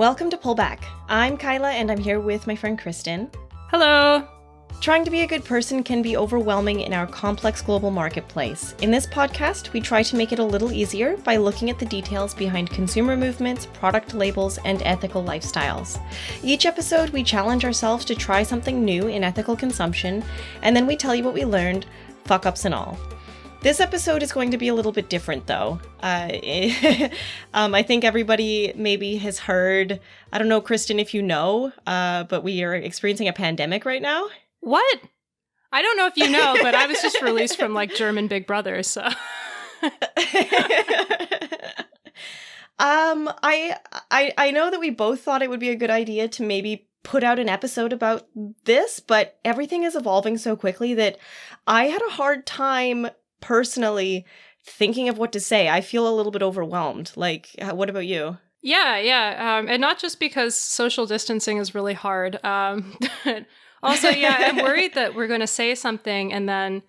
Welcome to Pullback. I'm Kyla and I'm here with my friend Kristen. Hello! Trying to be a good person can be overwhelming in our complex global marketplace. In this podcast, we try to make it a little easier by looking at the details behind consumer movements, product labels, and ethical lifestyles. Each episode, we challenge ourselves to try something new in ethical consumption, and then we tell you what we learned, fuck-ups and all. This episode is going to be a little bit different, though. I think everybody maybe has heard, I don't know, Kristen, if you know, but we are experiencing a pandemic right now. What? I don't know if you know, but I was just released from like German Big Brother, so. I know that we both thought it would be a good idea to maybe put out an episode about this, but everything is evolving so quickly that I had a hard time personally thinking of what to say. I feel a little bit overwhelmed. Like, what about you? Yeah. And not just because social distancing is really hard. Also, yeah, I'm worried that we're going to say something and then,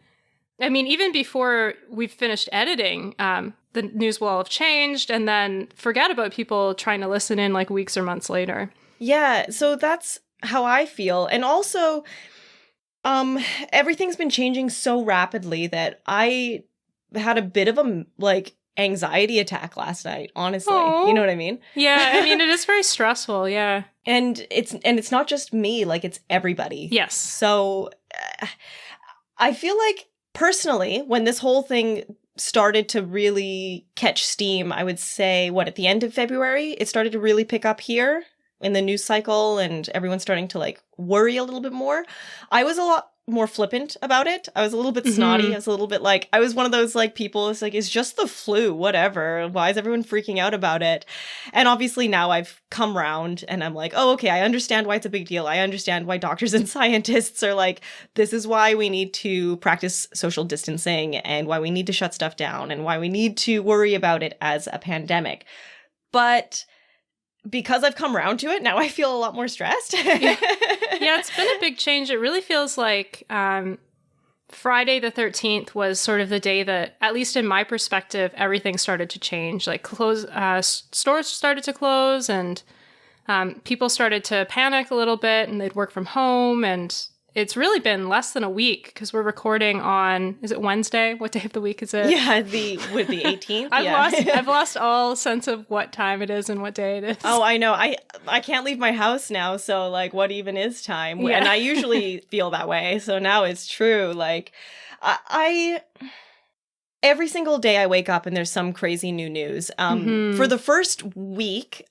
I mean, even before we've finished editing, the news will have changed and then forget about people trying to listen in like weeks or months later. Yeah, so that's how I feel. And also, everything's been changing so rapidly that I had a bit of a, anxiety attack last night, honestly. Aww. You know what I mean? Yeah, I mean, it is very stressful, yeah. And it's not just me, it's everybody. Yes. So I feel like personally, when this whole thing started to really catch steam, I would say, at the end of February, it started to really pick up here in the news cycle and everyone's starting to worry a little bit more. I was a lot more flippant about it. I was a little bit snotty. I was a little bit I was one of those people, it's it's just the flu, whatever. Why is everyone freaking out about it? And obviously now I've come round and I'm oh, okay, I understand why it's a big deal. I understand why doctors and scientists are this is why we need to practice social distancing and why we need to shut stuff down and why we need to worry about it as a pandemic. But because I've come around to it, now I feel a lot more stressed. Yeah, it's been a big change. It really feels like Friday the 13th was sort of the day that, at least in my perspective, everything started to change. Stores started to close and people started to panic a little bit and they'd work from home. And it's really been less than a week because we're recording on, is it Wednesday? What day of the week is it? Yeah, the 18th. I've lost all sense of what time it is and what day it is. Oh, I know. I can't leave my house now, so what even is time? Yeah. And I usually feel that way, so now it's true. I every single day I wake up and there's some crazy new news. For the first week,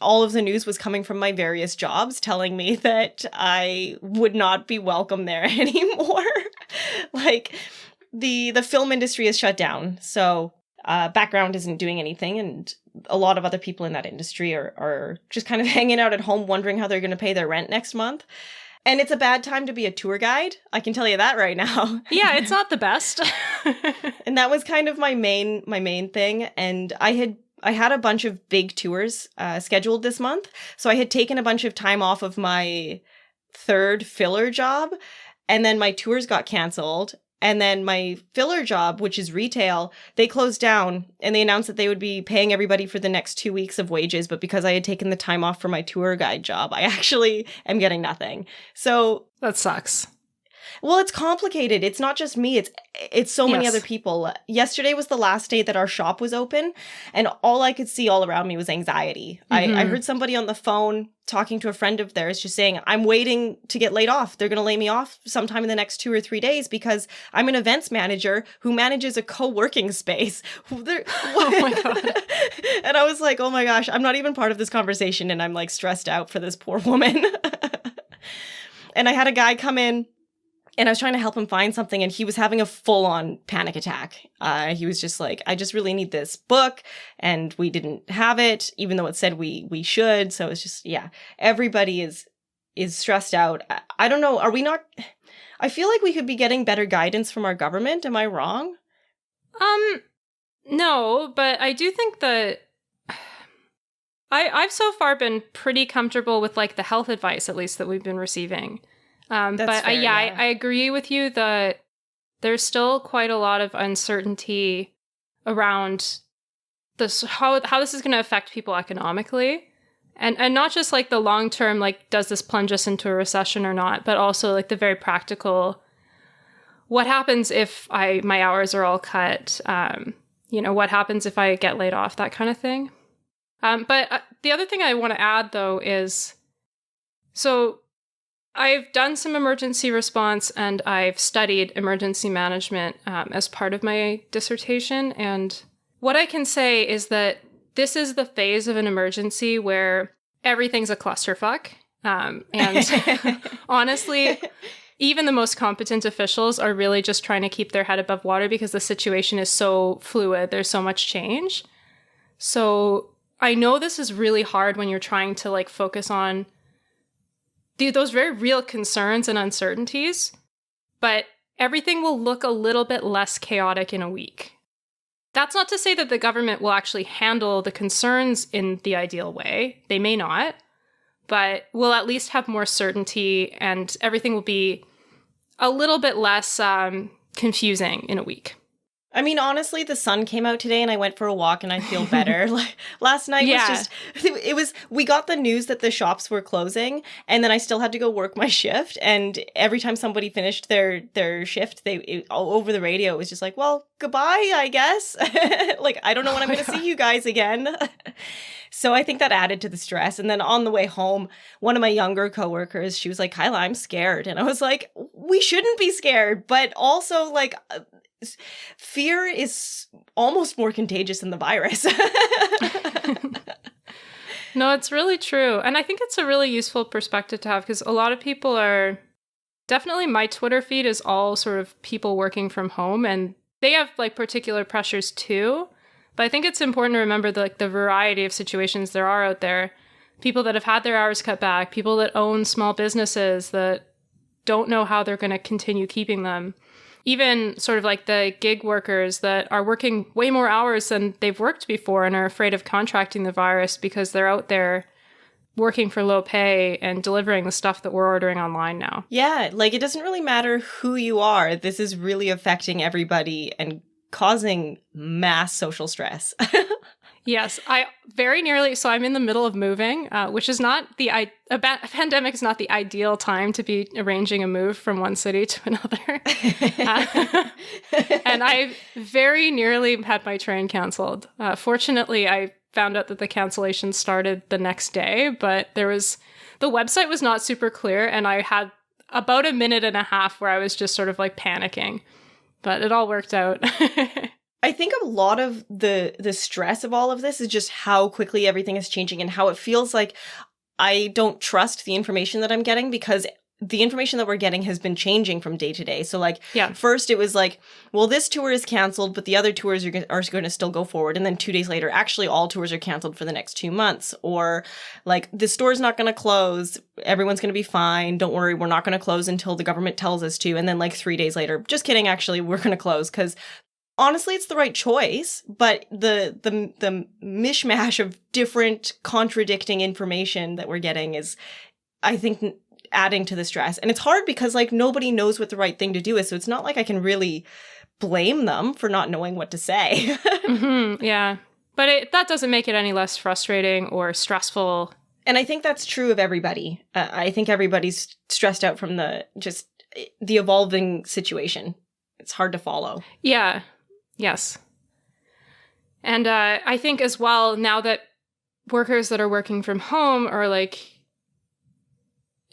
all of the news was coming from my various jobs telling me that I would not be welcome there anymore. The film industry is shut down. So background isn't doing anything. And a lot of other people in that industry are just kind of hanging out at home wondering how they're going to pay their rent next month. And it's a bad time to be a tour guide. I can tell you that right now. Yeah, it's not the best. And that was kind of my main thing. And I had a bunch of big tours scheduled this month. So I had taken a bunch of time off of my third filler job. And then my tours got canceled. And then my filler job, which is retail, they closed down. And they announced that they would be paying everybody for the next 2 weeks of wages. But because I had taken the time off for my tour guide job, I actually am getting nothing. So that sucks. Well, it's complicated. It's not just me. It's so many other people. Yesterday was the last day that our shop was open, and all I could see all around me was anxiety. I heard somebody on the phone talking to a friend of theirs just saying, I'm waiting to get laid off. They're going to lay me off sometime in the next 2 or 3 days because I'm an events manager who manages a co-working space. Oh my God. And I was oh my gosh, I'm not even part of this conversation, and I'm stressed out for this poor woman. And I had a guy come in, and I was trying to help him find something, and he was having a full-on panic attack. He was just I just really need this book, and we didn't have it, even though it said we should. So it's just, yeah, everybody is stressed out. I don't know, are we not... I feel like we could be getting better guidance from our government. Am I wrong? No, but I do think that... I've so far been pretty comfortable with, the health advice, at least, that we've been receiving. But fair, I agree with you that there's still quite a lot of uncertainty around this, how this is going to affect people economically. And not just like the long term, like, does this plunge us into a recession or not, but also like the very practical, what happens if my hours are all cut? What happens if I get laid off, that kind of thing. But the other thing I want to add, though, is, so I've done some emergency response and I've studied emergency management as part of my dissertation. And what I can say is that this is the phase of an emergency where everything's a clusterfuck. And honestly, even the most competent officials are really just trying to keep their head above water because the situation is so fluid. There's so much change. So I know this is really hard when you're trying to like focus on those very real concerns and uncertainties, but everything will look a little bit less chaotic in a week. That's not to say that the government will actually handle the concerns in the ideal way. They may not, but we'll at least have more certainty and everything will be a little bit less confusing in a week. I mean, honestly, the sun came out today and I went for a walk and I feel better. Like last night we got the news that the shops were closing and then I still had to go work my shift. And every time somebody finished their shift, over the radio, it was just like, well, goodbye, I guess. Like, I don't know when I'm going to see you guys again. So I think that added to the stress. And then on the way home, one of my younger coworkers, she was like, Kyla, I'm scared. And I was like, we shouldn't be scared. But also like, fear is almost more contagious than the virus. No, it's really true. And I think it's a really useful perspective to have because a lot of people are definitely, my Twitter feed is all sort of people working from home and they have like particular pressures too. But I think it's important to remember the variety of situations there are out there. People that have had their hours cut back, people that own small businesses that don't know how they're going to continue keeping them. Even sort of like the gig workers that are working way more hours than they've worked before and are afraid of contracting the virus because they're out there working for low pay and delivering the stuff that we're ordering online now. Yeah, like it doesn't really matter who you are. This is really affecting everybody and causing mass social stress. Yes, so I'm in the middle of moving, which is not a pandemic is not the ideal time to be arranging a move from one city to another. And I very nearly had my train canceled. Fortunately, I found out that the cancellation started the next day, but the website was not super clear and I had about a minute and a half where I was just sort of like panicking, but it all worked out. I think a lot of the stress of all of this is just how quickly everything is changing and how it feels like I don't trust the information that I'm getting because the information that we're getting has been changing from day to day. So like, First it was like, well, this tour is canceled, but the other tours are going to still go forward. And then 2 days later, actually all tours are canceled for the next 2 months. Or like, the store's not going to close. Everyone's going to be fine. Don't worry. We're not going to close until the government tells us to. And then like 3 days later, just kidding. Actually, we're going to close because honestly, it's the right choice, but the mishmash of different contradicting information that we're getting is, I think, adding to the stress. And it's hard because like nobody knows what the right thing to do is. So it's not like I can really blame them for not knowing what to say. Mm-hmm, yeah. But that doesn't make it any less frustrating or stressful. And I think that's true of everybody. I think everybody's stressed out from the evolving situation. It's hard to follow. Yeah. Yes. And I think as well, now that workers that are working from home are like,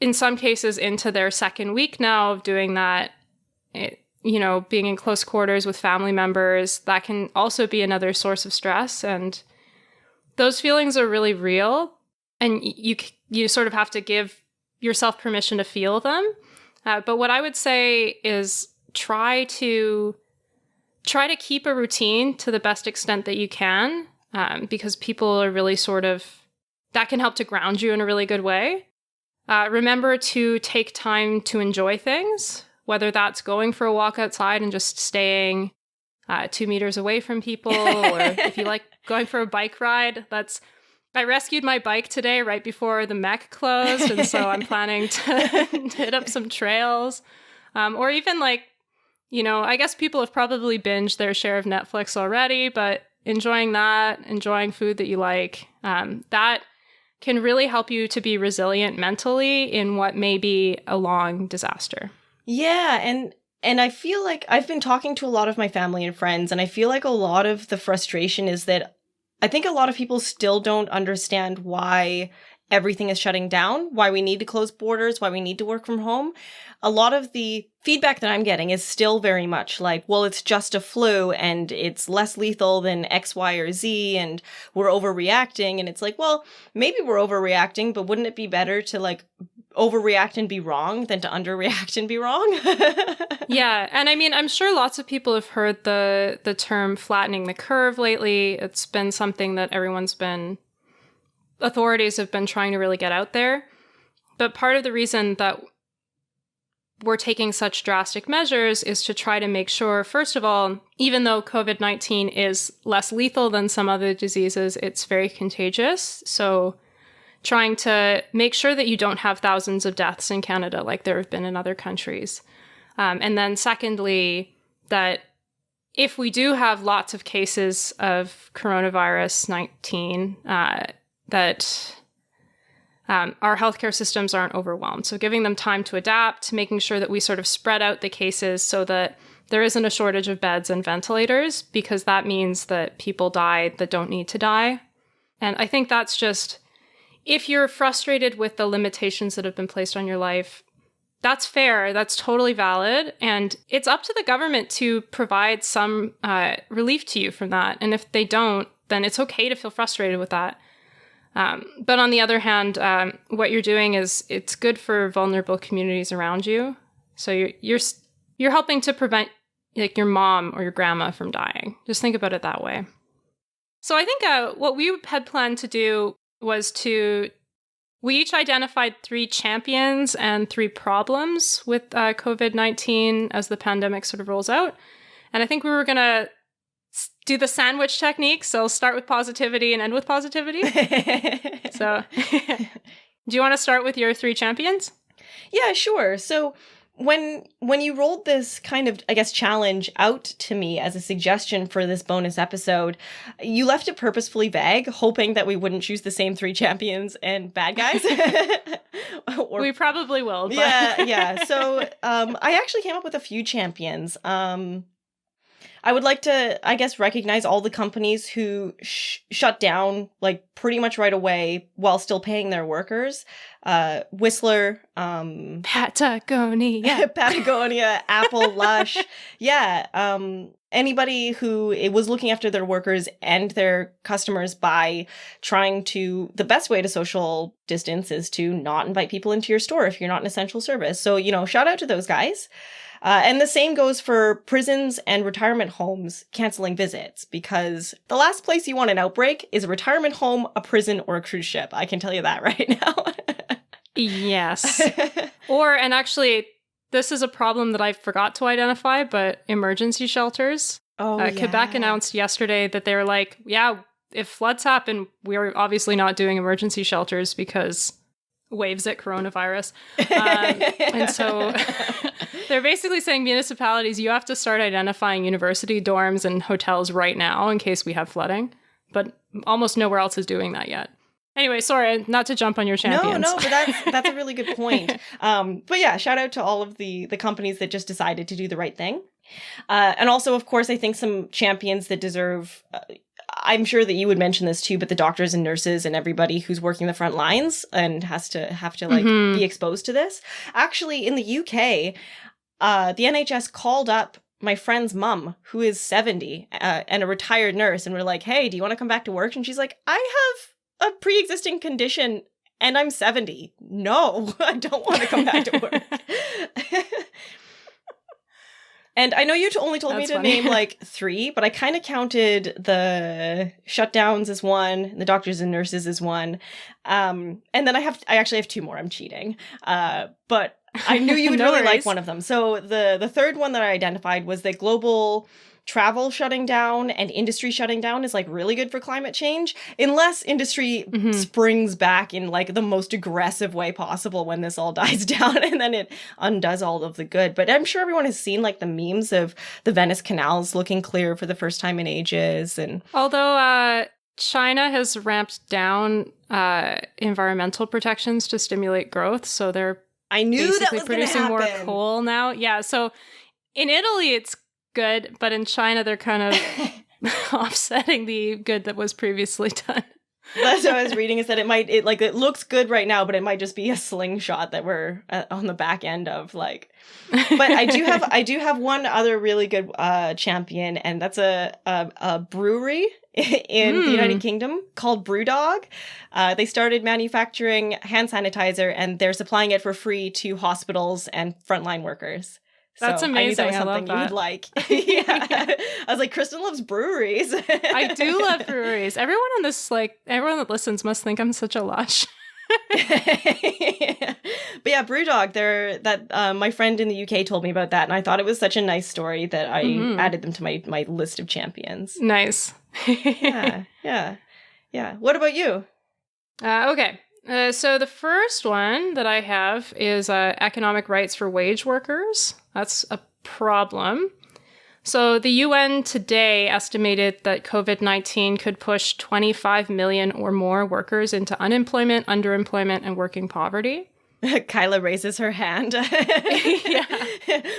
in some cases, into their second week now of doing that, being in close quarters with family members, that can also be another source of stress. And those feelings are really real. And you sort of have to give yourself permission to feel them. But what I would say is try to keep a routine to the best extent that you can, because people are really that can help to ground you in a really good way. Remember to take time to enjoy things, whether that's going for a walk outside and just staying 2 meters away from people, or if you like going for a bike ride, I rescued my bike today right before the Mech closed, and so I'm planning to hit up some trails, or even I guess people have probably binged their share of Netflix already, but enjoying food that you like, that can really help you to be resilient mentally in what may be a long disaster. Yeah, and I feel like I've been talking to a lot of my family and friends, and I feel like a lot of the frustration is that I think a lot of people still don't understand why everything is shutting down, why we need to close borders, why we need to work from home. A lot of the feedback that I'm getting is still very much like, well, it's just a flu and it's less lethal than X, Y, or Z, and we're overreacting. And it's like, well, maybe we're overreacting, but wouldn't it be better to like overreact and be wrong than to underreact and be wrong? Yeah, and I mean, I'm sure lots of people have heard the term flattening the curve lately. It's been something that authorities have been trying to really get out there. But part of the reason that we're taking such drastic measures is to try to make sure, first of all, even though COVID-19 is less lethal than some other diseases, it's very contagious. So trying to make sure that you don't have thousands of deaths in Canada like there have been in other countries. And then secondly, that if we do have lots of cases of coronavirus 19, that our healthcare systems aren't overwhelmed. So giving them time to adapt, making sure that we sort of spread out the cases so that there isn't a shortage of beds and ventilators, because that means that people die that don't need to die. And I think that's just, if you're frustrated with the limitations that have been placed on your life, that's fair. That's totally valid. And it's up to the government to provide some relief to you from that. And if they don't, then it's okay to feel frustrated with that. But on the other hand, what you're doing is it's good for vulnerable communities around you. So you're helping to prevent like your mom or your grandma from dying. Just think about it that way. So I think what we had planned to do was we each identified 3 champions and 3 problems with COVID-19 as the pandemic sort of rolls out. And I think we were going to do the sandwich technique. So start with positivity and end with positivity. So do you want to start with your 3 champions? Yeah, sure. So when you rolled this kind of, I guess, challenge out to me as a suggestion for this bonus episode, you left it purposefully vague, hoping that we wouldn't choose the same 3 champions and bad guys. We probably will. But. Yeah. So I actually came up with a few champions. I would like to, I guess, recognize all the companies who shut down like pretty much right away while still paying their workers. Whistler, Patagonia, Apple, Lush. Yeah. Anybody who was looking after their workers and their customers by trying to, the best way to social distance is to not invite people into your store if you're not an essential service. So, shout out to those guys. And the same goes for prisons and retirement homes canceling visits, because the last place you want an outbreak is a retirement home, a prison, or a cruise ship. I can tell you that right now. Yes. And actually, this is a problem that I forgot to identify, but emergency shelters. Yeah. Quebec announced yesterday that they're like, yeah, if floods happen, we're obviously not doing emergency shelters because waves at coronavirus. And so they're basically saying municipalities, you have to start identifying university dorms and hotels right now in case we have flooding. But almost nowhere else is doing that yet. Anyway, sorry, not to jump on your champions. No, but that's a really good point. But yeah, shout out to all of the companies that just decided to do the right thing. And also, of course, I think some champions that deserve... I'm sure that you would mention this too, but the doctors and nurses and everybody who's working the front lines and have to like be exposed to this. Actually, in the UK, the NHS called up my friend's mum, who is 70 and a retired nurse, and we're like, hey, do you want to come back to work? And she's like, I have a pre-existing condition and I'm 70. No, I don't want to come back to work. And I know you only told me to name like 3, but I kind of counted the shutdowns as 1, the doctors and nurses as 1. And then I actually have 2 more. I'm cheating. But I knew you would No really worries. like one of them. So the third one that I identified was that global travel shutting down and industry shutting down is like really good for climate change, unless industry springs back in like the most aggressive way possible when this all dies down, and then it undoes all of the good. But I'm sure everyone has seen like the memes of the Venice canals looking clear for the first time in ages. And although China has ramped down environmental protections to stimulate growth. So they're I knew that basically was going to producing more happen. coal now. Yeah. So in Italy, it's good. But in China, they're kind of offsetting the good that was previously done. That's what I was reading, is that it looks good right now, but it might just be a slingshot that we're on the back end of, like. But I do have one other really good champion, and that's a brewery in the United Kingdom called Brewdog. They started manufacturing hand sanitizer, and they're supplying it for free to hospitals and frontline workers. That's amazing. I knew that was something you would like. Yeah. I was like, Kristen loves breweries. I do love breweries. Everyone that listens must think I'm such a lush. But yeah, Brewdog, my friend in the UK told me about that, and I thought it was such a nice story that I added them to my list of champions. Nice. Yeah. What about you? Okay. So the first one that I have is economic rights for wage workers. That's a problem. So the UN today estimated that COVID-19 could push 25 million or more workers into unemployment, underemployment, and working poverty. Kyla raises her hand. Yeah.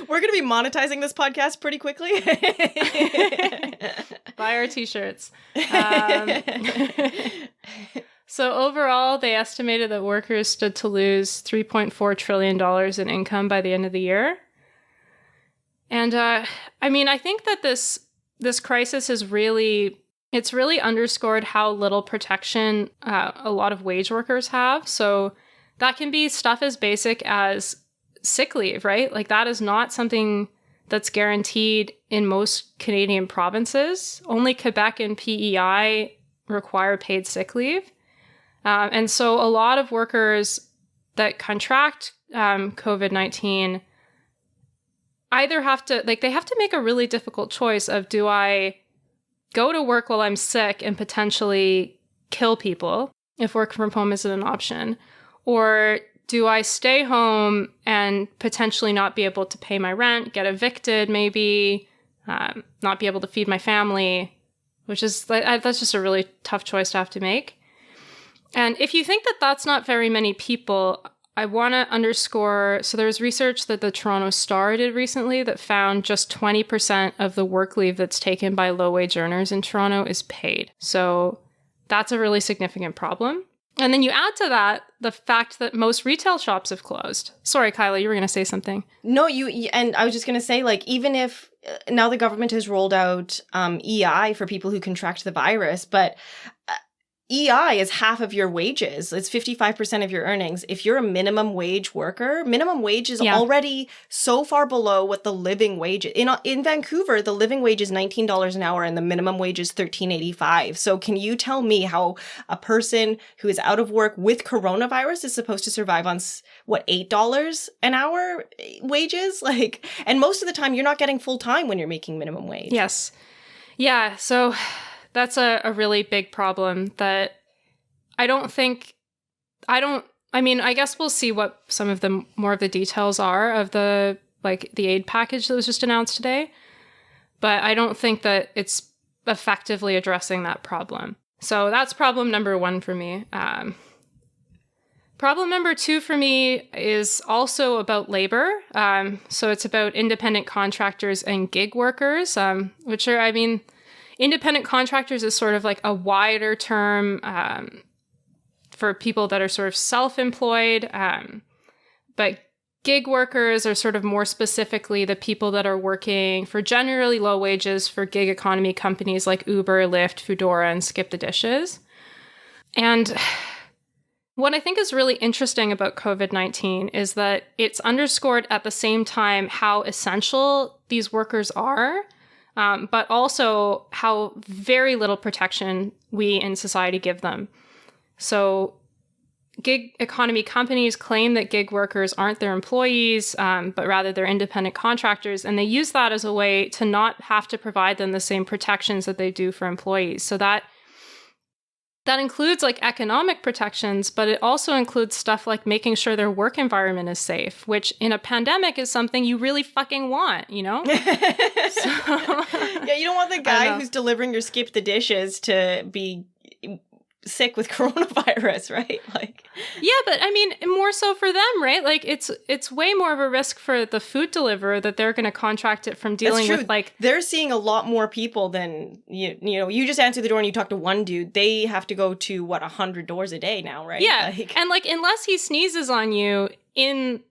We're going to be monetizing this podcast pretty quickly. Buy our t-shirts. So overall, they estimated that workers stood to lose $3.4 trillion in income by the end of the year. And I think that this crisis is really underscored how little protection a lot of wage workers have. So that can be stuff as basic as sick leave, right? Like that is not something that's guaranteed in most Canadian provinces. Only Quebec and PEI require paid sick leave. And so a lot of workers that contract COVID-19 either have to make a really difficult choice of, do I go to work while I'm sick and potentially kill people if work from home isn't an option? Or do I stay home and potentially not be able to pay my rent, get evicted maybe, not be able to feed my family, which is, that's just a really tough choice to have to make. And if you think that that's not very many people, I want to underscore, so there was research that the Toronto Star did recently that found just 20% of the work leave that's taken by low-wage earners in Toronto is paid. So that's a really significant problem. And then you add to that the fact that most retail shops have closed. Sorry, Kyla, you were going to say something. No, and I was just going to say, like, even if now the government has rolled out EI for people who contract the virus, but EI is half of your wages. It's 55% of your earnings. If you're a minimum wage worker, minimum wage is already so far below what the living wage is. In Vancouver, the living wage is $19 an hour and the minimum wage is $13.85. So can you tell me how a person who is out of work with coronavirus is supposed to survive on, what, $8 an hour wages? Like, and most of the time you're not getting full time when you're making minimum wage. Yes. Yeah. So that's a really big problem that I guess we'll see what some of the more of the details are of the aid package that was just announced today. But I don't think that it's effectively addressing that problem. So that's problem number one for me. Problem number two for me is also about labor. So it's about independent contractors and gig workers, which are, independent contractors is sort of like a wider term for people that are sort of self-employed. But gig workers are sort of more specifically the people that are working for generally low wages for gig economy companies like Uber, Lyft, Foodora, and Skip the Dishes. And what I think is really interesting about COVID-19 is that it's underscored at the same time how essential these workers are, but also how very little protection we in society give them. So gig economy companies claim that gig workers aren't their employees, but rather they're independent contractors, and they use that as a way to not have to provide them the same protections that they do for employees. So that includes like economic protections, but it also includes stuff like making sure their work environment is safe, which in a pandemic is something you really fucking want, you know? Yeah, you don't want the guy who's delivering your Skip the Dishes to be sick with coronavirus, right? Like, yeah, but I mean, more so for them, right? Like, it's way more of a risk for the food deliverer that they're going to contract it from dealing with, like, they're seeing a lot more people than you know. You just answer the door and you talk to one dude. They have to go to 100 doors a day now, right? Yeah, and like, unless he sneezes on you in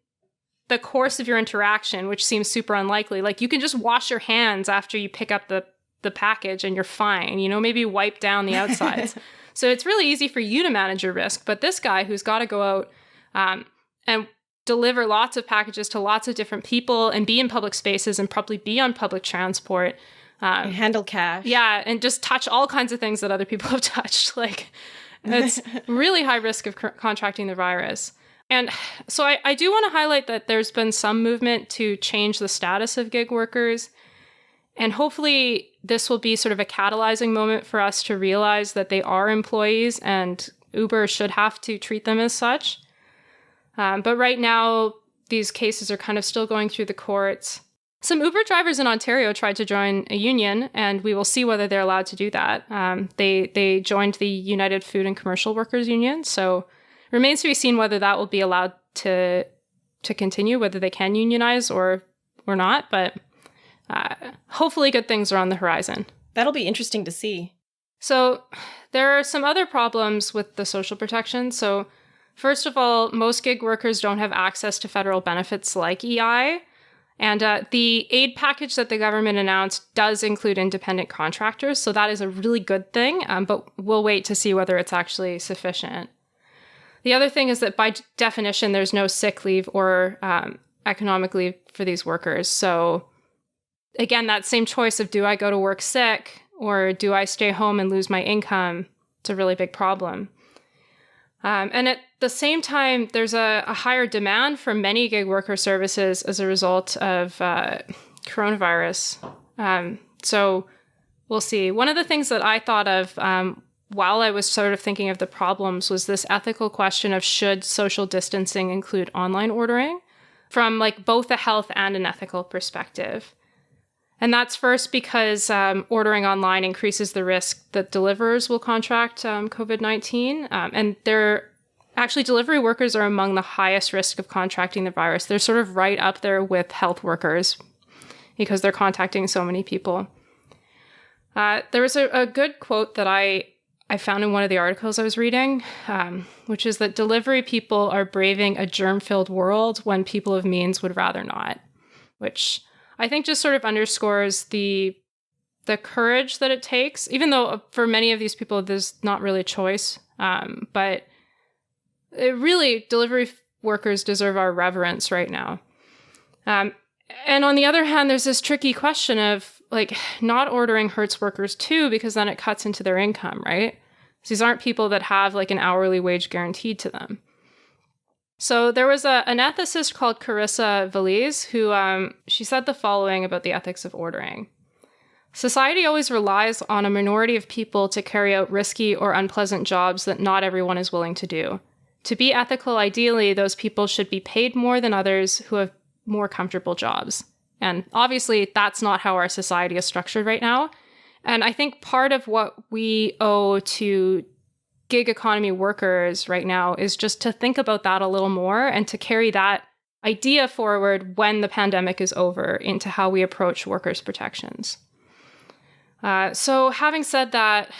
the course of your interaction, which seems super unlikely, like, you can just wash your hands after you pick up the package and you're fine. You know, maybe wipe down the outsides. So it's really easy for you to manage your risk. But this guy who's got to go out and deliver lots of packages to lots of different people and be in public spaces and probably be on public transport. And handle cash. Yeah, and just touch all kinds of things that other people have touched. Like, it's really high risk of contracting the virus. And so I do want to highlight that there's been some movement to change the status of gig workers. And hopefully this will be sort of a catalyzing moment for us to realize that they are employees and Uber should have to treat them as such. But right now, these cases are kind of still going through the courts. Some Uber drivers in Ontario tried to join a union, and we will see whether they're allowed to do that. They joined the United Food and Commercial Workers Union, so it remains to be seen whether that will be allowed to continue, whether they can unionize or not. But hopefully good things are on the horizon. That'll be interesting to see. So there are some other problems with the social protection. So first of all, most gig workers don't have access to federal benefits like EI. And the aid package that the government announced does include independent contractors. So that is a really good thing, but we'll wait to see whether it's actually sufficient. The other thing is that by definition, there's no sick leave or economic leave for these workers. So again, that same choice of do I go to work sick or do I stay home and lose my income? It's a really big problem. And at the same time, there's a higher demand for many gig worker services as a result of coronavirus. So we'll see. One of the things that I thought of while I was sort of thinking of the problems was this ethical question of should social distancing include online ordering from like both a health and an ethical perspective. And that's first because ordering online increases the risk that deliverers will contract COVID-19. And actually delivery workers are among the highest risk of contracting the virus. They're sort of right up there with health workers because they're contacting so many people. There was a good quote that I found in one of the articles I was reading, which is that delivery people are braving a germ-filled world when people of means would rather not, which I think just sort of underscores the courage that it takes, even though for many of these people, there's not really a choice. But it really, delivery workers deserve our reverence right now. And on the other hand, there's this tricky question of like not ordering hurts workers too, because then it cuts into their income, right? So these aren't people that have like an hourly wage guaranteed to them. So there was an ethicist called Carissa Valise who she said the following about the ethics of ordering. Society always relies on a minority of people to carry out risky or unpleasant jobs that not everyone is willing to do. To be ethical, ideally, those people should be paid more than others who have more comfortable jobs. And obviously, that's not how our society is structured right now. And I think part of what we owe to gig economy workers right now is just to think about that a little more and to carry that idea forward when the pandemic is over into how we approach workers' protections. So having said that,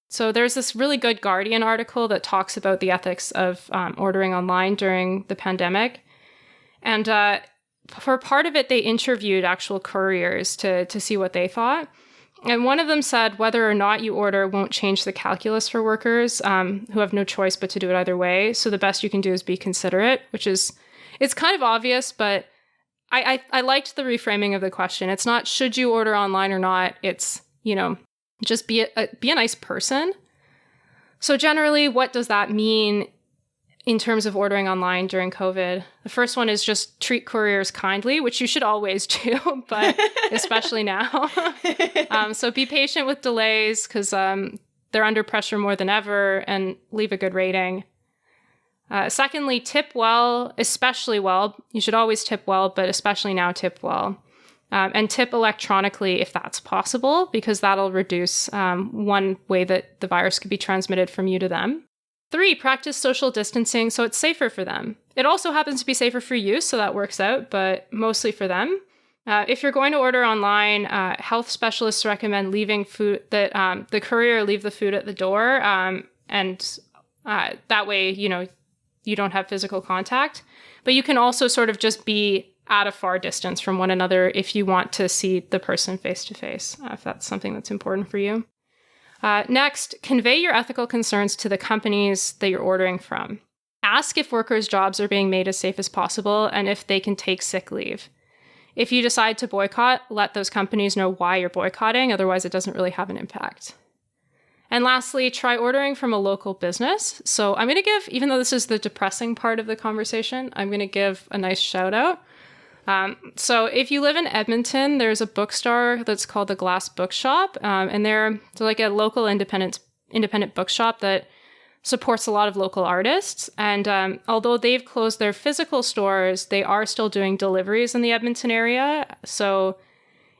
so there's this really good Guardian article that talks about the ethics of ordering online during the pandemic. And for part of it, they interviewed actual couriers to see what they thought. And one of them said whether or not you order won't change the calculus for workers who have no choice but to do it either way. So the best you can do is be considerate, it's kind of obvious, but I liked the reframing of the question. It's not should you order online or not. It's, just be a nice person. So generally, what does that mean in terms of ordering online during COVID? The first one is just treat couriers kindly, which you should always do, but especially now. So be patient with delays because they're under pressure more than ever, and leave a good rating. Secondly, tip well, especially well. You should always tip well, but especially now tip well. and tip electronically if that's possible, because that'll reduce one way that the virus could be transmitted from you to them. 3, practice social distancing so it's safer for them. It also happens to be safer for you, so that works out, but mostly for them. If you're going to order online, health specialists recommend leaving food, that the courier leave the food at the door, and that way, you don't have physical contact. But you can also sort of just be at a far distance from one another if you want to see the person face to face, if that's something that's important for you. Next, convey your ethical concerns to the companies that you're ordering from. Ask if workers' jobs are being made as safe as possible and if they can take sick leave. If you decide to boycott, let those companies know why you're boycotting, otherwise it doesn't really have an impact. And lastly, try ordering from a local business. So I'm going to give, even though this is the depressing part of the conversation, I'm going to give a nice shout out. So if you live in Edmonton, there's a bookstore that's called the Glass Bookshop, and they're like a local independent bookshop that supports a lot of local artists. And although they've closed their physical stores, they are still doing deliveries in the Edmonton area. So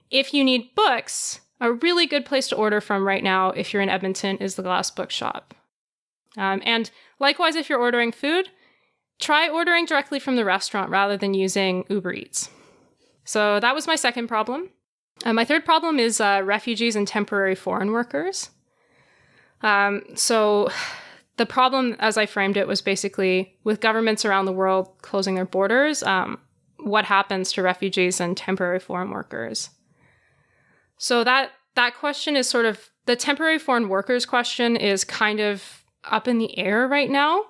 if you need books, a really good place to order from right now, if you're in Edmonton, is the Glass Bookshop. And likewise, if you're ordering food, try ordering directly from the restaurant rather than using Uber Eats. So that was my second problem. My third problem is refugees and temporary foreign workers. So the problem, as I framed it, was basically with governments around the world closing their borders, what happens to refugees and temporary foreign workers? So that question is sort of, the temporary foreign workers question is kind of up in the air right now.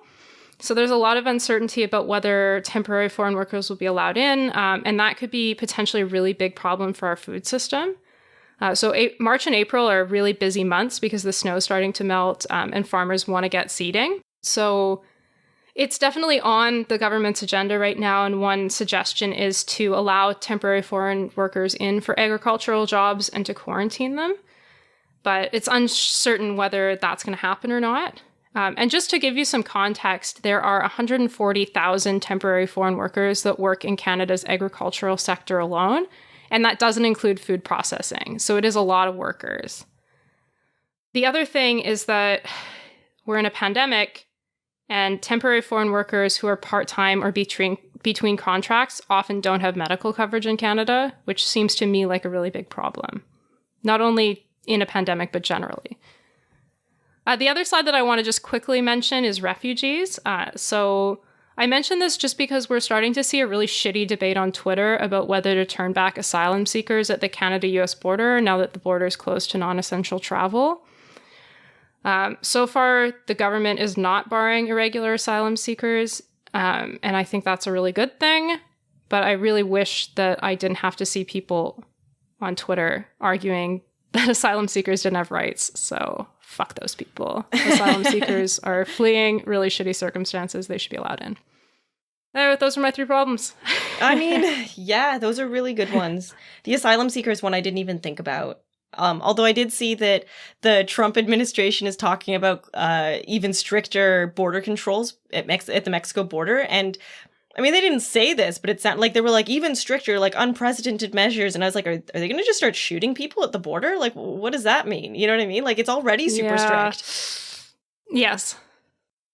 So there's a lot of uncertainty about whether temporary foreign workers will be allowed in, and that could be potentially a really big problem for our food system. So March and April are really busy months because the snow is starting to melt, and farmers want to get seeding. So it's definitely on the government's agenda right now, and one suggestion is to allow temporary foreign workers in for agricultural jobs and to quarantine them. But it's uncertain whether that's going to happen or not. And just to give you some context, there are 140,000 temporary foreign workers that work in Canada's agricultural sector alone, and that doesn't include food processing. So it is a lot of workers. The other thing is that we're in a pandemic, and temporary foreign workers who are part-time or between contracts often don't have medical coverage in Canada, which seems to me like a really big problem, not only in a pandemic, but generally. The other side that I want to just quickly mention is refugees. So I mention this just because we're starting to see a really shitty debate on Twitter about whether to turn back asylum seekers at the Canada-US border now that the border is closed to non-essential travel. So far, the government is not barring irregular asylum seekers, and I think that's a really good thing. But I really wish that I didn't have to see people on Twitter arguing that asylum seekers didn't have rights. So fuck those people. Asylum seekers are fleeing really shitty circumstances. They should be allowed in. Anyway, those are my 3 problems. I mean, yeah, those are really good ones. The asylum seekers one I didn't even think about. Although I did see that the Trump administration is talking about even stricter border controls at the Mexico border. And I mean, they didn't say this, but it sounded like they were like even stricter, like unprecedented measures. And I was like, are they going to just start shooting people at the border? Like, what does that mean? You know what I mean? Like, it's already super strict. Yes.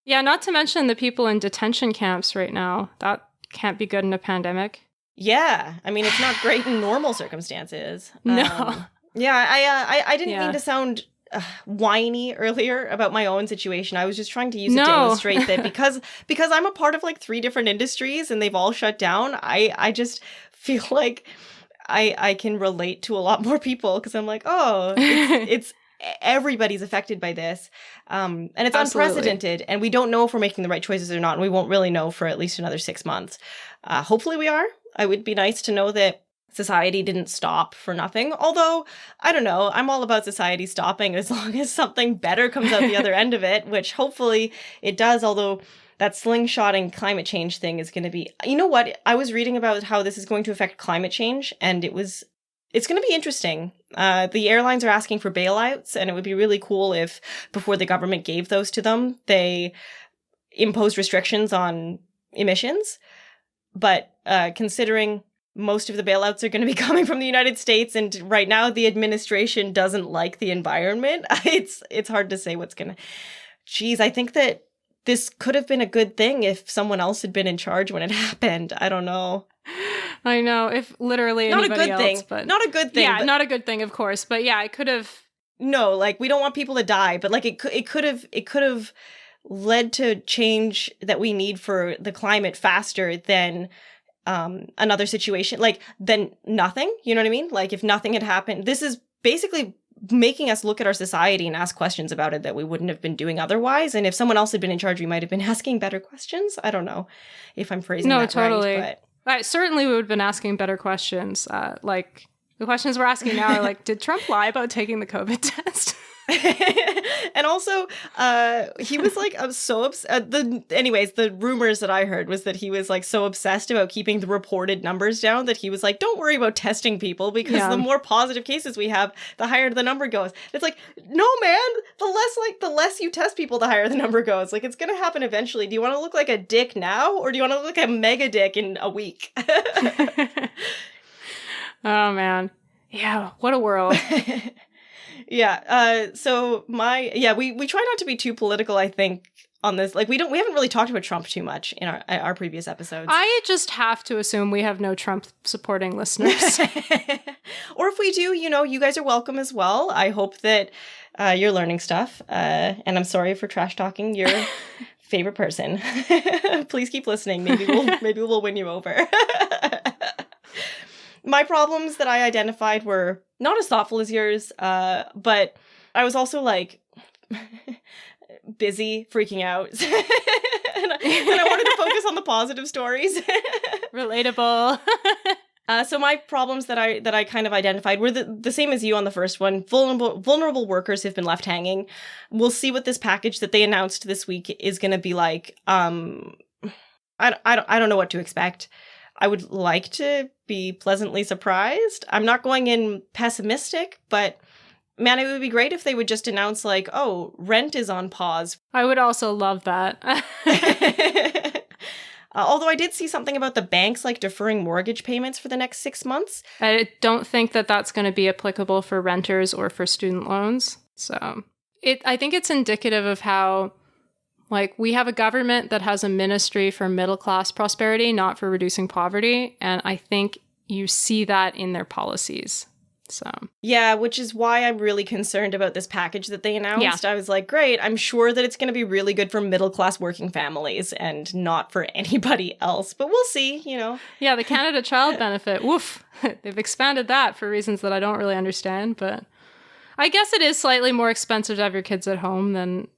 Yeah, not to mention the people in detention camps right now. That can't be good in a pandemic. Yeah. I mean, it's not great in normal circumstances. No. Yeah, I didn't mean to sound whiny earlier about my own situation. I was just trying to use it to illustrate that because I'm a part of like 3 different industries and they've all shut down, I just feel like I can relate to a lot more people because I'm like, oh, it's everybody's affected by this. And it's unprecedented, and we don't know if we're making the right choices or not, and we won't really know for at least another 6 months. Hopefully we are. It would be nice to know that society didn't stop for nothing. Although, I don't know, I'm all about society stopping as long as something better comes out the other end of it, which hopefully it does, although that slingshotting climate change thing is going to be... You know what? I was reading about how this is going to affect climate change, and it's going to be interesting. The airlines are asking for bailouts, and it would be really cool if, before the government gave those to them, they imposed restrictions on emissions. But considering most of the bailouts are going to be coming from the United States, and right now the administration doesn't like the environment. It's hard to say what's going to... Geez, I think that this could have been a good thing if someone else had been in charge when it happened. I don't know. I know, if literally not anybody a good else, thing. But not a good thing. Yeah, but... not a good thing, of course. But yeah, it could have... No, like, we don't want people to die, but like it could have led to change that we need for the climate faster than another situation, like, than nothing. You know what I mean? Like, if nothing had happened, this is basically making us look at our society and ask questions about it that we wouldn't have been doing otherwise. And if someone else had been in charge, we might have been asking better questions. I don't know if I'm phrasing that totally. right, but certainly we would have been asking better questions. Like, the questions we're asking now are like, did Trump lie about taking the COVID test? And also, he was like, I'm so obsessed. The rumors that I heard was that he was like so obsessed about keeping the reported numbers down that he was like, don't worry about testing people, because the more positive cases we have, the higher the number goes. It's like, no, man, the less you test people, the higher the number goes. Like, it's gonna happen eventually. Do you want to look like a dick now, or do you want to look like a mega dick in a week? Oh man, yeah, what a world. Yeah. So we try not to be too political, I think, on this. Like, we haven't really talked about Trump too much in our previous episodes. I just have to assume we have no Trump supporting listeners. Or if we do, you guys are welcome as well. I hope that you're learning stuff. And I'm sorry for trash talking your favorite person. Please keep listening. Maybe we'll win you over. My problems that I identified were not as thoughtful as yours, but I was also, like, busy freaking out. and I wanted to focus on the positive stories. Relatable. So my problems that I kind of identified were the same as you on the first one. Vulnerable workers have been left hanging. We'll see what this package that they announced this week is going to be like. I don't know what to expect. I would like to be pleasantly surprised. I'm not going in pessimistic, but man, it would be great if they would just announce like, oh, rent is on pause. I would also love that. Although I did see something about the banks like deferring mortgage payments for the next 6 months. I don't think that that's going to be applicable for renters or for student loans. So I think it's indicative of how, like, we have a government that has a ministry for middle-class prosperity, not for reducing poverty. And I think you see that in their policies. So yeah, which is why I'm really concerned about this package that they announced. Yeah. I was like, great, I'm sure that it's going to be really good for middle-class working families and not for anybody else. But we'll see, Yeah, the Canada Child Benefit, woof. They've expanded that for reasons that I don't really understand. But I guess it is slightly more expensive to have your kids at home than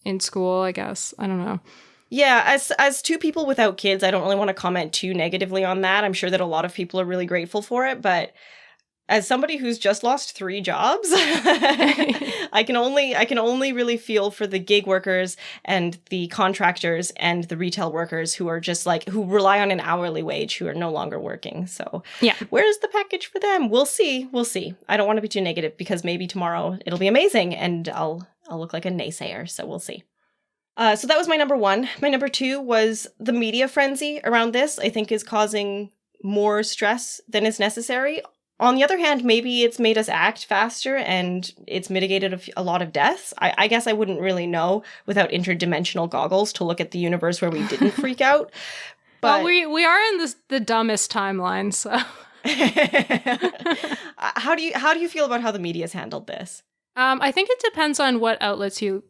in school, I guess. I don't know. Yeah, as two people without kids, I don't really want to comment too negatively on that. I'm sure that a lot of people are really grateful for it, but as somebody who's just lost 3 jobs, I can only really feel for the gig workers and the contractors and the retail workers who are just like, who rely on an hourly wage, who are no longer working. So yeah, where's the package for them? We'll see. I don't want to be too negative because maybe tomorrow it'll be amazing and I'll look like a naysayer. So we'll see. So that was my number 1. My number 2 was the media frenzy around this, I think, is causing more stress than is necessary. On the other hand, maybe it's made us act faster and it's mitigated a lot of deaths. I guess I wouldn't really know without interdimensional goggles to look at the universe where we didn't freak out. But well, we are in the dumbest timeline, so. How do you feel about how the media's handled this? I think it depends on what outlets you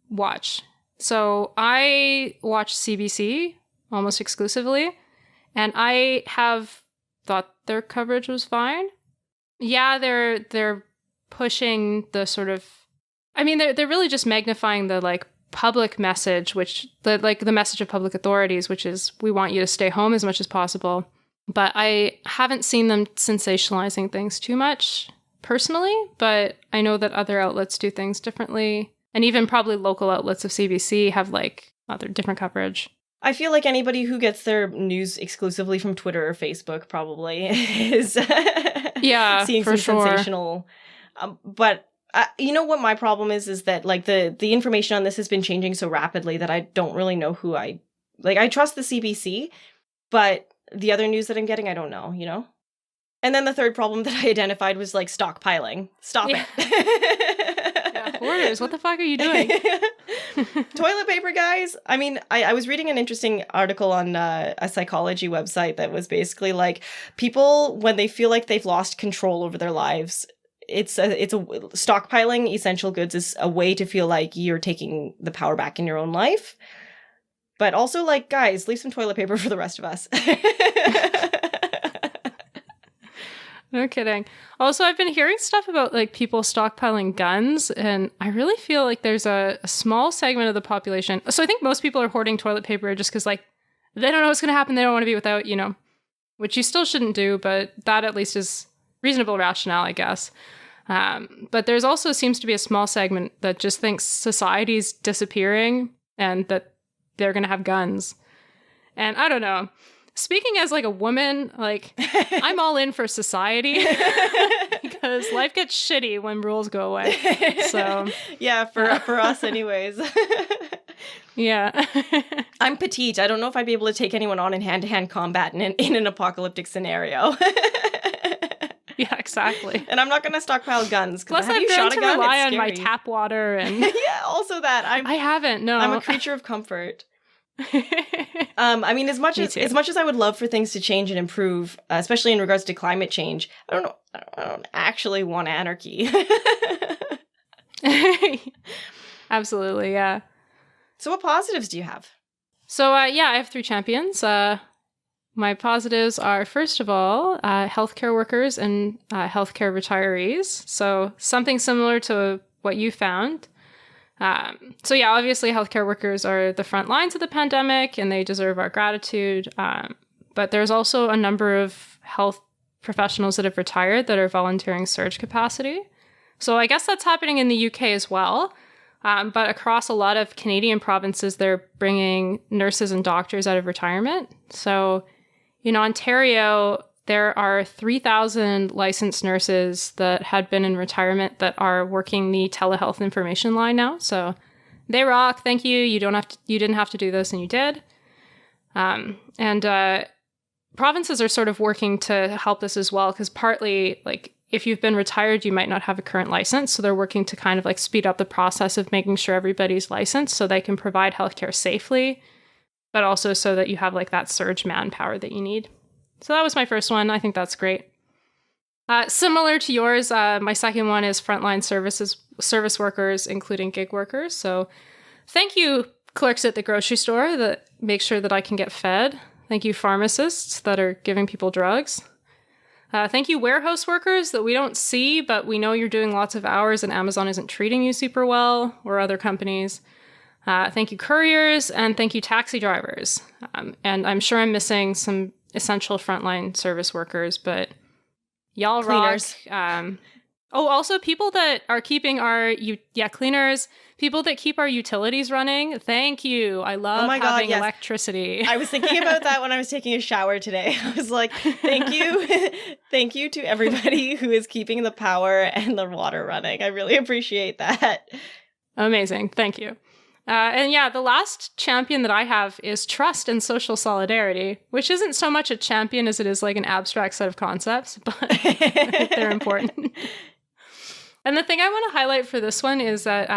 watch. So I watch CBC almost exclusively, and I have thought their coverage was fine. Yeah, they're pushing the sort of, I mean, they're really just magnifying the like public message, which the message of public authorities, which is we want you to stay home as much as possible. But I haven't seen them sensationalizing things too much personally, but I know that other outlets do things differently. And even probably local outlets of CBC have like other different coverage. I feel like anybody who gets their news exclusively from Twitter or Facebook probably is seeing some sensational. But you know what my problem is that like the information on this has been changing so rapidly that I don't really know who I trust the CBC, but the other news that I'm getting, I don't know, And then the third problem that I identified was like stockpiling. Stop it. Yeah, hoarders, what the fuck are you doing? Toilet paper, guys. I mean, I was reading an interesting article on a psychology website that was basically like people, when they feel like they've lost control over their lives, it's a stockpiling essential goods is a way to feel like you're taking the power back in your own life. But also, like, guys, leave some toilet paper for the rest of us. No kidding. Also, I've been hearing stuff about like people stockpiling guns, and I really feel like there's a small segment of the population. So I think most people are hoarding toilet paper just because like they don't know what's going to happen. They don't want to be without, which you still shouldn't do, but that at least is reasonable rationale, I guess. But there's also seems to be a small segment that just thinks society's disappearing and that they're going to have guns. And I don't know. Speaking as like a woman, like I'm all in for society because life gets shitty when rules go away. So yeah, for us anyways. Yeah. I'm petite. I don't know if I'd be able to take anyone on in hand-to-hand combat in an apocalyptic scenario. Yeah, exactly. And I'm not going to stockpile guns. Plus, have I've you learned shot a to gun? rely It's on my scary. tap water and yeah, also that I haven't. No, I'm a creature of comfort. I mean, as much as I would love for things to change and improve, especially in regards to climate change, I don't actually want anarchy. Absolutely, yeah. So what positives do you have? So, I have 3 champions. My positives are, first of all, healthcare workers and healthcare retirees. So something similar to what you found. Obviously healthcare workers are the front lines of the pandemic and they deserve our gratitude. But there's also a number of health professionals that have retired that are volunteering surge capacity. So I guess that's happening in the UK as well. But across a lot of Canadian provinces, they're bringing nurses and doctors out of retirement. So, Ontario, there are 3,000 licensed nurses that had been in retirement that are working the telehealth information line now. So they rock. Thank you. You didn't have to do this, and you did. Provinces are sort of working to help this as well, because partly, like, if you've been retired, you might not have a current license. So they're working to kind of like speed up the process of making sure everybody's licensed so they can provide healthcare safely, but also so that you have like that surge manpower that you need. So that was my first one. I think that's great. Similar to yours, my second one is frontline service workers, including gig workers. So thank you, clerks at the grocery store that make sure that I can get fed. Thank you, pharmacists that are giving people drugs. Thank you, warehouse workers that we don't see, but we know you're doing lots of hours and Amazon isn't treating you super well, or other companies. Thank you, couriers, and thank you, taxi drivers. And I'm sure I'm missing some essential frontline service workers, but y'all Cleaners. rock. Also people that are keeping cleaners, people that keep our utilities running. Thank you. I love having electricity. I was thinking about that when I was taking a shower today. I was like, thank you. Thank you to everybody who is keeping the power and the water running. I really appreciate that. Amazing. Thank you. The last champion that I have is trust and social solidarity, which isn't so much a champion as it is like an abstract set of concepts, but they're important. And the thing I want to highlight for this one is that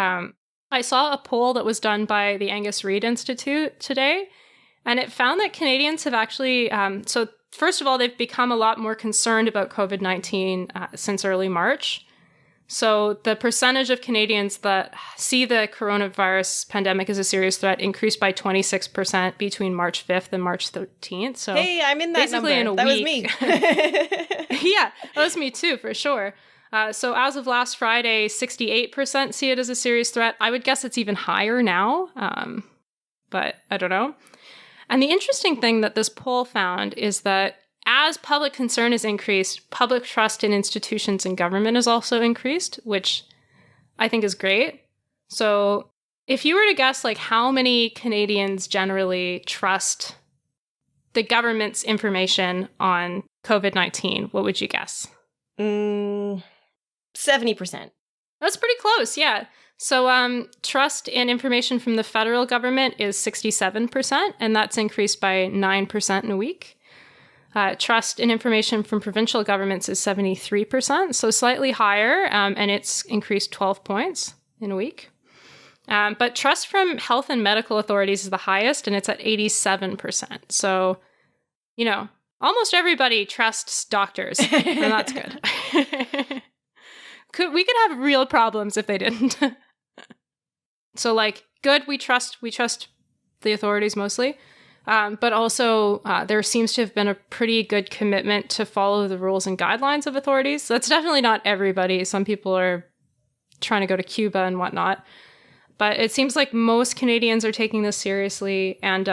I saw a poll that was done by the Angus Reid Institute today, and it found that Canadians have actually, so first of all, they've become a lot more concerned about COVID-19 since early March. So the percentage of Canadians that see the coronavirus pandemic as a serious threat increased by 26% between March 5th and March 13th. So hey, I'm in that basically number. In a that week. Was me. Yeah, that was me too, for sure. So as of last Friday, 68% see it as a serious threat. I would guess it's even higher now, but I don't know. And the interesting thing that this poll found is that as public concern has increased, public trust in institutions and government has also increased, which I think is great. So if you were to guess like how many Canadians generally trust the government's information on COVID-19, what would you guess? 70%. That's pretty close, yeah. So trust in information from the federal government is 67%, and that's increased by 9% in a week. Trust in information from provincial governments is 73%, so slightly higher, and it's increased 12 points in a week. But trust from health and medical authorities is the highest, and it's at 87%. So, almost everybody trusts doctors, and that's good. We could have real problems if they didn't. So, good, we trust the authorities mostly. But also, there seems to have been a pretty good commitment to follow the rules and guidelines of authorities. That's definitely not everybody. Some people are trying to go to Cuba and whatnot. But it seems like most Canadians are taking this seriously. And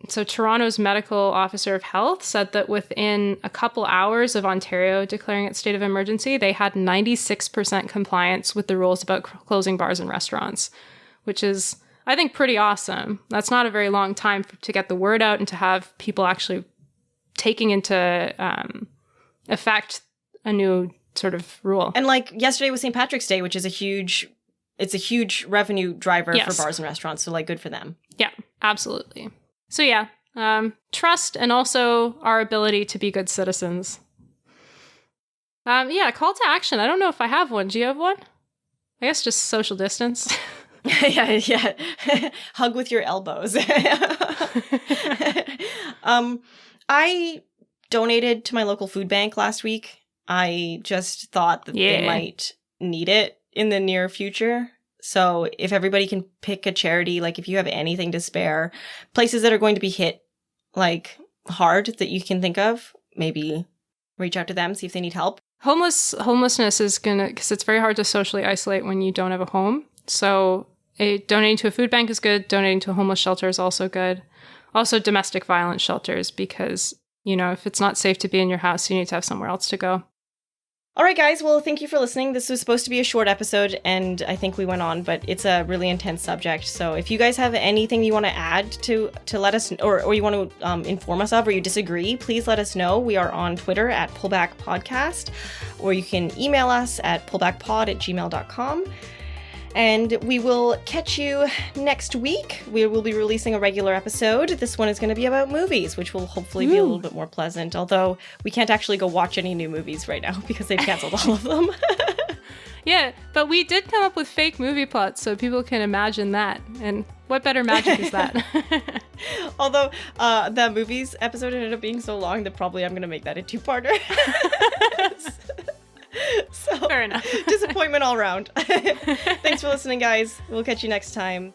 so Toronto's medical officer of health said that within a couple hours of Ontario declaring its state of emergency, they had 96% compliance with the rules about closing bars and restaurants, which is, I think, pretty awesome. That's not a very long time to get the word out and to have people actually taking into effect a new sort of rule. And yesterday was St. Patrick's Day, which is a huge revenue driver for bars and restaurants. So good for them. Yeah, absolutely. So yeah, trust and also our ability to be good citizens. Call to action. I don't know if I have one. Do you have one? I guess just social distance. Yeah. Hug with your elbows. I donated to my local food bank last week. I just thought that they might need it in the near future. So if everybody can pick a charity, if you have anything to spare, places that are going to be hit hard that you can think of, maybe reach out to them, see if they need help. Homelessness is because it's very hard to socially isolate when you don't have a home. So donating to a food bank is good. Donating to a homeless shelter is also good. Also domestic violence shelters, because, if it's not safe to be in your house, you need to have somewhere else to go. All right, guys. Well, thank you for listening. This was supposed to be a short episode, and I think we went on, but it's a really intense subject. So if you guys have anything you want to add to let us, or you want to inform us of, or you disagree, please let us know. We are on Twitter at Pullback Podcast, or you can email us at pullbackpod@gmail.com. And we will catch you next week. We will be releasing a regular episode. This one is going to be about movies, which will hopefully be a little bit more pleasant. Although we can't actually go watch any new movies right now because they've canceled all of them. Yeah, but we did come up with fake movie plots so people can imagine that. And what better magic is that? Although the movies episode ended up being so long that probably I'm going to make that a two-parter. So, fair enough. Disappointment all around. Thanks for listening, guys. We'll catch you next time.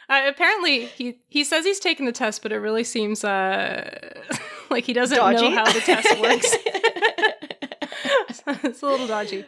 Apparently, he says he's taken the test, but it really seems like he doesn't dodgy. know how the test works. It's a little dodgy.